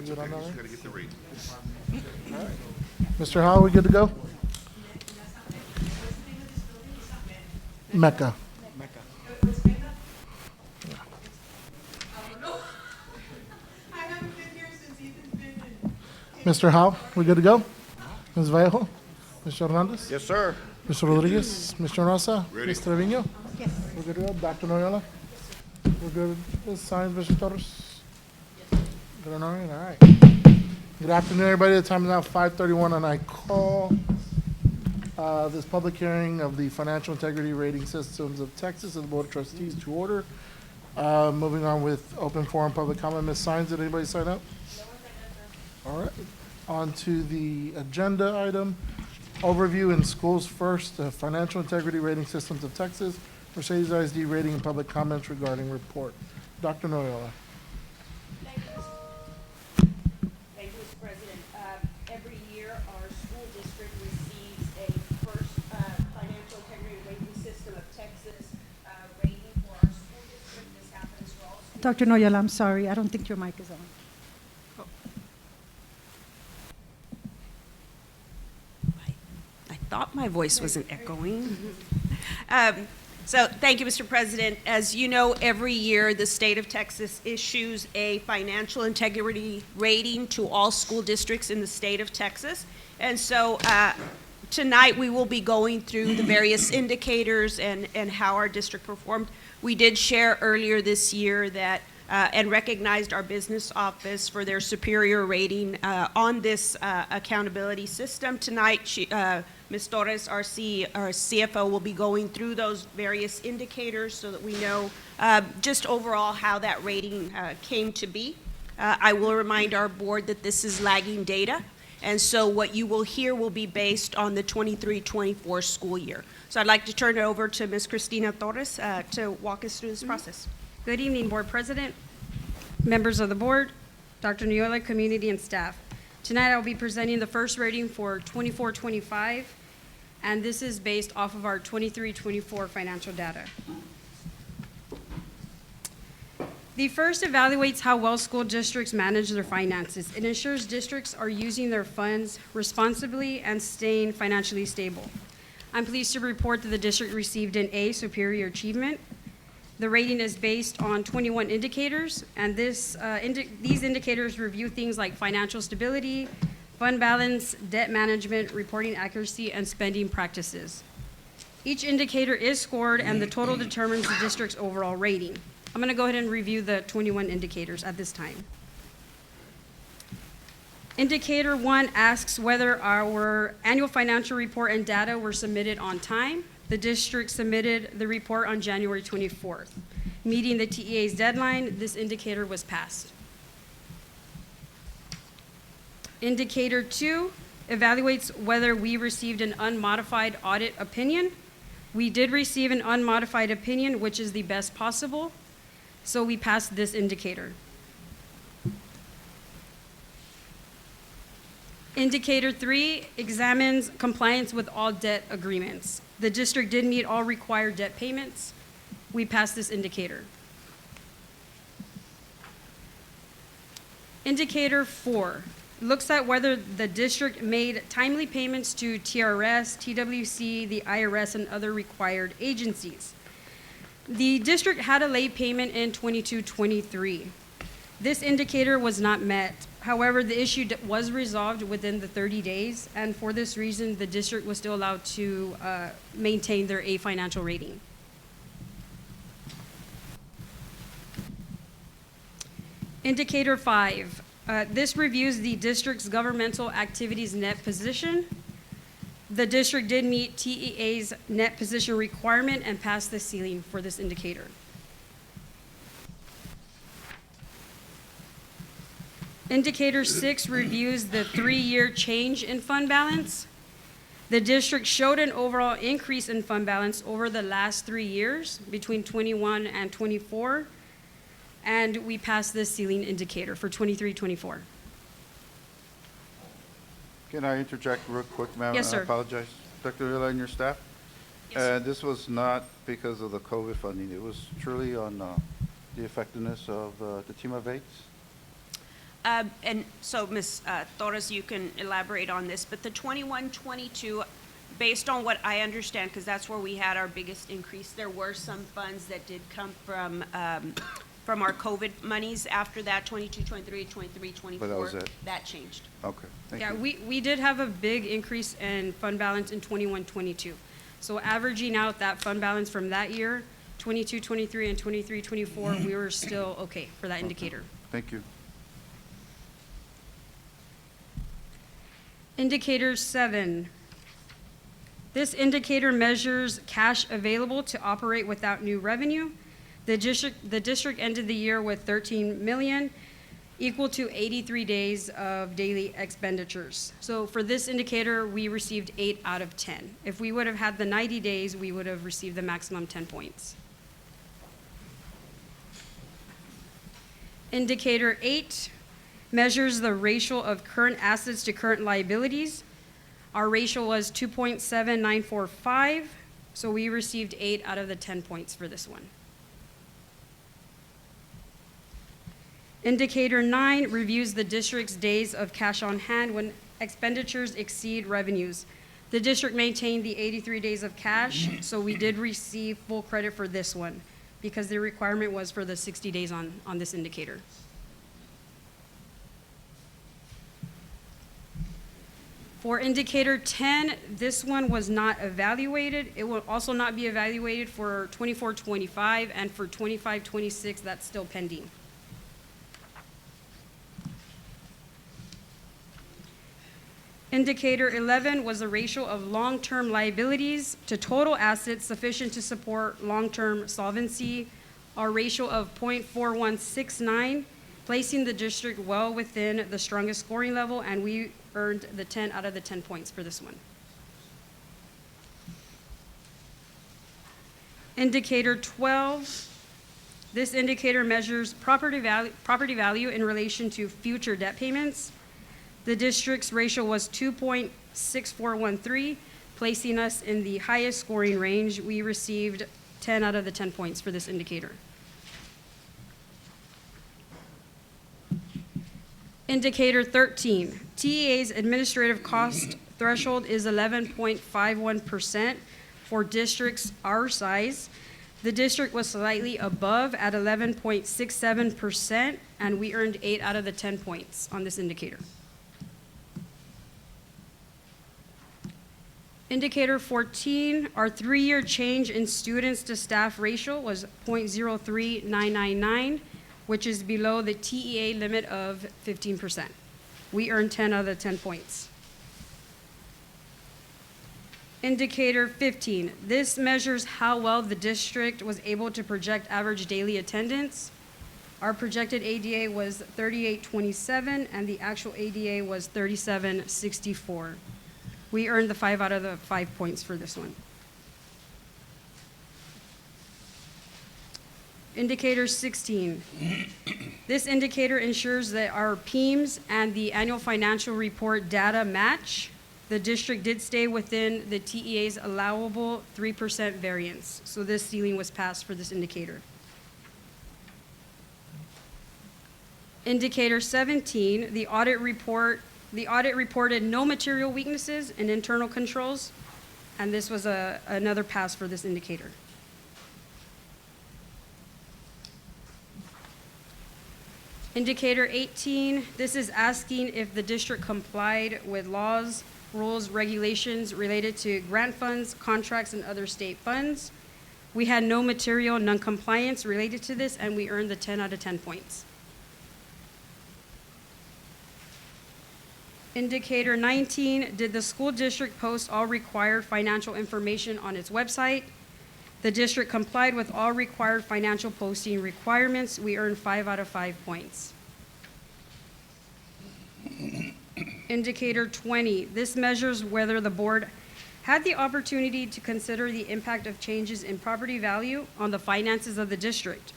We good on that one? Gotta get the rate. All right. Mr. Howell, we good to go? Mecca. Mr. Howe, we good to go? Ms. Vallejo? Mr. Hernandez? Yes, sir. Mr. Rodriguez? Mr. Rosa? Ready. Ms. Trevino? Yes. We're good to go? Dr. Noyola? We're good. Ms. Science, Mr. Torres? Good on our end? All right. Good afternoon, everybody. The time is now 5:31, and I call this public hearing of the Financial Integrity Rating Systems of Texas and the Board of Trustees to order. Moving on with open forum public comment. Ms. Science, did anybody sign up? All right. On to the agenda item. Overview in schools first, the Financial Integrity Rating Systems of Texas, Mercedes ISD rating and public comments regarding report. Dr. Noyola. Thank you, Mr. President. Every year, our school district receives a first financial integrity rating system of Texas rating for our school district. This happens for all schools. Dr. Noyola, I'm sorry, I don't think your mic is on. I thought my voice wasn't echoing. So thank you, Mr. President. As you know, every year the state of Texas issues a financial integrity rating to all school districts in the state of Texas. And so tonight we will be going through the various indicators and how our district performed. We did share earlier this year that and recognized our business office for their superior rating on this accountability system. Tonight, Ms. Torres, our CFO, will be going through those various indicators so that we know just overall how that rating came to be. I will remind our board that this is lagging data, and so what you will hear will be based on the 23-24 school year. So I'd like to turn it over to Ms. Cristina Torres to walk us through this process. Good evening, Board President, members of the board, Dr. Noyola, community, and staff. Tonight I'll be presenting the first rating for 24-25, and this is based off of our 23-24 financial data. The first evaluates how well school districts manage their finances. It ensures districts are using their funds responsibly and staying financially stable. I'm pleased to report that the district received an A, superior achievement. The rating is based on 21 indicators, and these indicators review things like financial stability, fund balance, debt management, reporting accuracy, and spending practices. Each indicator is scored, and the total determines the district's overall rating. I'm going to go ahead and review the 21 indicators at this time. Indicator 1 asks whether our annual financial report and data were submitted on time. The district submitted the report on January 24th. Meeting the TEA's deadline, this indicator was passed. Indicator 2 evaluates whether we received an unmodified audit opinion. We did receive an unmodified opinion, which is the best possible, so we passed this indicator. Indicator 3 examines compliance with all debt agreements. The district did meet all required debt payments. We passed this indicator. Indicator 4 looks at whether the district made timely payments to TRS, TWC, the IRS, and other required agencies. The district had a late payment in 22-23. This indicator was not met. However, the issue was resolved within the 30 days, and for this reason, the district was still allowed to maintain their A financial rating. Indicator 5. This reviews the district's governmental activities net position. The district did meet TEA's net position requirement and passed the ceiling for this indicator. Indicator 6 reviews the 3-year change in fund balance. The district showed an overall increase in fund balance over the last 3 years, between 21 and 24, and we passed this ceiling indicator for 23-24. Can I interject real quick, ma'am? Yes, sir. I apologize. Dr. Villa and your staff? Yes, sir. This was not because of the COVID funding. It was truly on the effectiveness of the team of eights. And so, Ms. Torres, you can elaborate on this, but the 21-22, based on what I understand, because that's where we had our biggest increase, there were some funds that did come from our COVID monies after that, 22-23, 23-24. But that was it. That changed. Okay, thank Yeah, you. we did have a big increase in fund balance in 21-22. So averaging out that fund balance from that year, 22-23 and 23-24, we were still okay for that indicator. Thank you. Indicator 7. This indicator measures cash available to operate without new revenue. The district ended the year with 13 million, equal to 83 days of daily expenditures. So for this indicator, we received 8 out of 10. If we would have had the 90 days, we would have received the maximum 10 points. Indicator 8 measures the ratio of current assets to current liabilities. Our ratio was 2.7945, so we received 8 out of the 10 points for this one. Indicator 9 reviews the district's days of cash on hand when expenditures exceed revenues. The district maintained the 83 days of cash, so we did receive full credit for this one because the requirement was for the 60 days on this indicator. For indicator 10, this one was not evaluated. It will also not be evaluated for 24-25, and for 25-26, that's still pending. Indicator 11 was the ratio of long-term liabilities to total assets sufficient to support long-term solvency. Our ratio of 0.4169, placing the district well within the strongest scoring level, and we earned the 10 out of the 10 points for this one. Indicator 12, this indicator measures property value in relation to future debt payments. The district's ratio was 2.6413, placing us in the highest scoring range. We received 10 out of the 10 points for this indicator. Indicator 13, TEA's administrative cost threshold is 11.51% for districts our size. The district was slightly above at 11.67%, and we earned 8 out of the 10 points on this indicator. Indicator 14, our 3-year change in students to staff ratio was 0.03999, which is below the TEA limit of 15%. We earned 10 out of the 10 points. Indicator 15, this measures how well the district was able to project average daily attendance. Our projected ADA was 3827, and the actual ADA was 3764. We earned the 5 out of the 5 points for this one. Indicator 16. This indicator ensures that our PEMS and the annual financial report data match. The district did stay within the TEA's allowable 3% variance, so this ceiling was passed for this indicator. Indicator 17, the audit reported no material weaknesses in internal controls, and this was another pass for this indicator. Indicator 18, this is asking if the district complied with laws, rules, regulations related to grant funds, contracts, and other state funds. We had no material non-compliance related to this, and we earned the 10 out of 10 points. Indicator 19, did the school district post all required financial information on its website? The district complied with all required financial posting requirements. We earned 5 out of 5 points. Indicator 20, this measures whether the board had the opportunity to consider the impact of changes in property value on the finances of the district.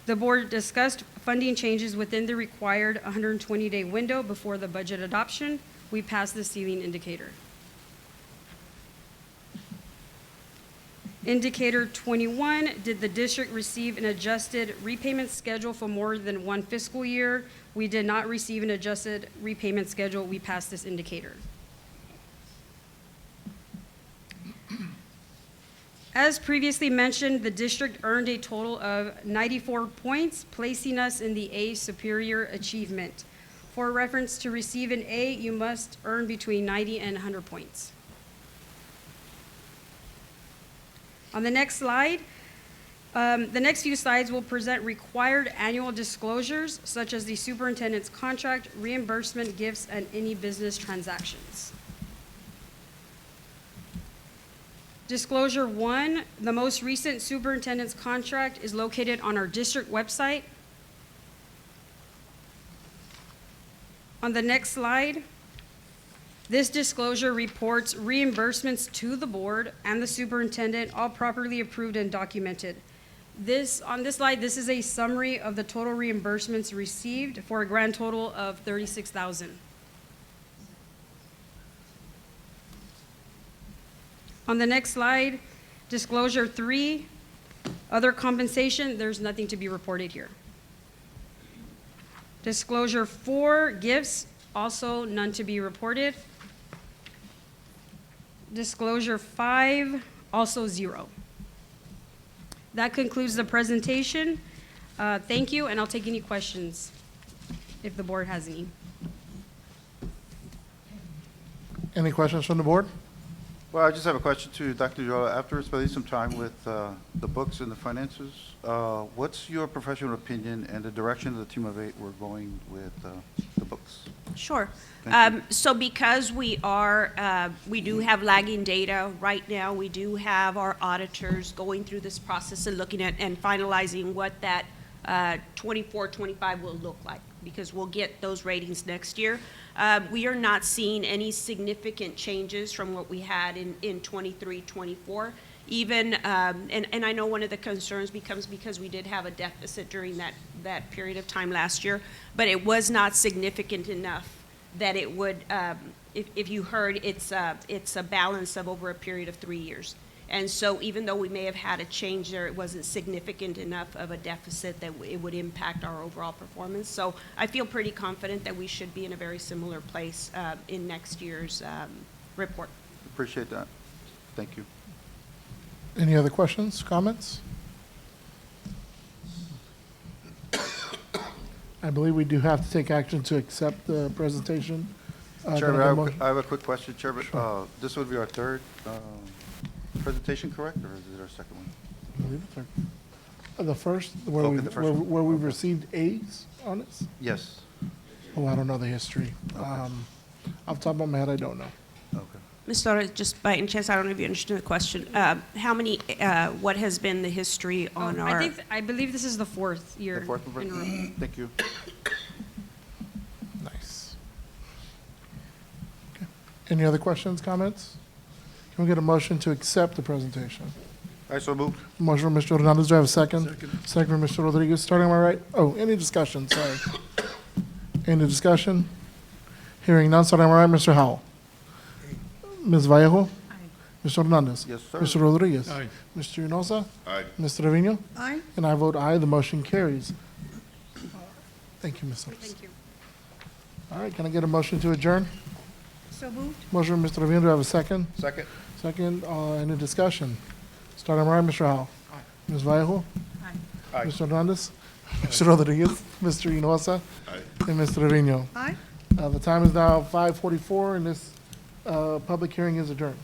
The board discussed funding changes within the required 120-day window before the budget adoption. We passed the ceiling indicator. Indicator 21, did the district receive an adjusted repayment schedule for more than one fiscal year? We did not receive an adjusted repayment schedule. We passed this indicator. As previously mentioned, the district earned a total of 94 points, placing us in the A Superior Achievement. For reference, to receive an A, you must earn between 90 and 100 points. On the next slide, the next few slides will present required annual disclosures, such as the superintendent's contract, reimbursement, gifts, and any business transactions. Disclosure 1, the most recent superintendent's contract is located on our district website. On the next slide, this disclosure reports reimbursements to the board and the superintendent, all properly approved and documented. On this slide, this is a summary of the total reimbursements received for a grand total of $36,000. On the next slide, disclosure 3, other compensation, there's nothing to be reported here. Disclosure 4, gifts, also none to be reported. Disclosure 5, also 0. That concludes the presentation. Thank you, and I'll take any questions if the board has any. Any questions from the board? Well, I just have a question to Dr. Yola. After spending some time with the books and the finances, what's your professional opinion and the direction of the team of 8 we're going with the books? Sure. Thank you. So because we do have lagging data right now, we do have our auditors going through this process and looking at and finalizing what that 24-25 will look like, because we'll get those ratings next year. We are not seeing any significant changes from what we had in 23-24. Even, and I know one of the concerns becomes because we did have a deficit during that period of time last year, but it was not significant enough that it would, if you heard, it's a balance of over a period of 3 years. And so even though we may have had a change there, it wasn't significant enough of a deficit that it would impact our overall performance. So I feel pretty confident that we should be in a very similar place in next year's report. Appreciate that. Thank you. Any other questions, comments? I believe we do have to take action to accept the presentation. Can I Chairman, get a motion? I have a quick question, Chairman. Sure. This would be our third presentation, correct, or is it our second one? I believe it's the first, where Okay, we, the first one. where we've Okay. received A's on this? Yes. Oh, I don't know the history. Okay. Off the top of my head, I don't know. Okay. Ms. Torres, just by any chance, I don't know if you understood the question. How many, what has been the history on our? I believe this is the 4th year The fourth one? in a row. Thank you. Nice. Okay. Any other questions, comments? Can we get a motion to accept the presentation? I so moved. Motion from Mr. Hernandez, do I have a second? Second from Mr. Rodriguez, starting on my right. Oh, any discussion, sorry. Any discussion? Hearing none, starting on my right, Mr. Howell. Ms. Vallejo? Mr. Hernandez? Yes, sir. Mr. Rodriguez? Mr. Enosa? Aye. Ms. Trevino? Aye. And I vote aye, the motion carries. Thank you, Ms. Torres. Thank you. All right, can I get a motion to adjourn? So moved. Motion from Mr. Trevino, do I have a second? Second. Second, any discussion? Starting on my right, Mr. Howell. Ms. Vallejo? Aye. Aye. Mr. Hernandez? Mr. Rodriguez? Mr. Enosa? And Ms. Trevino. Aye. The time is now 5:44, and this public hearing is adjourned.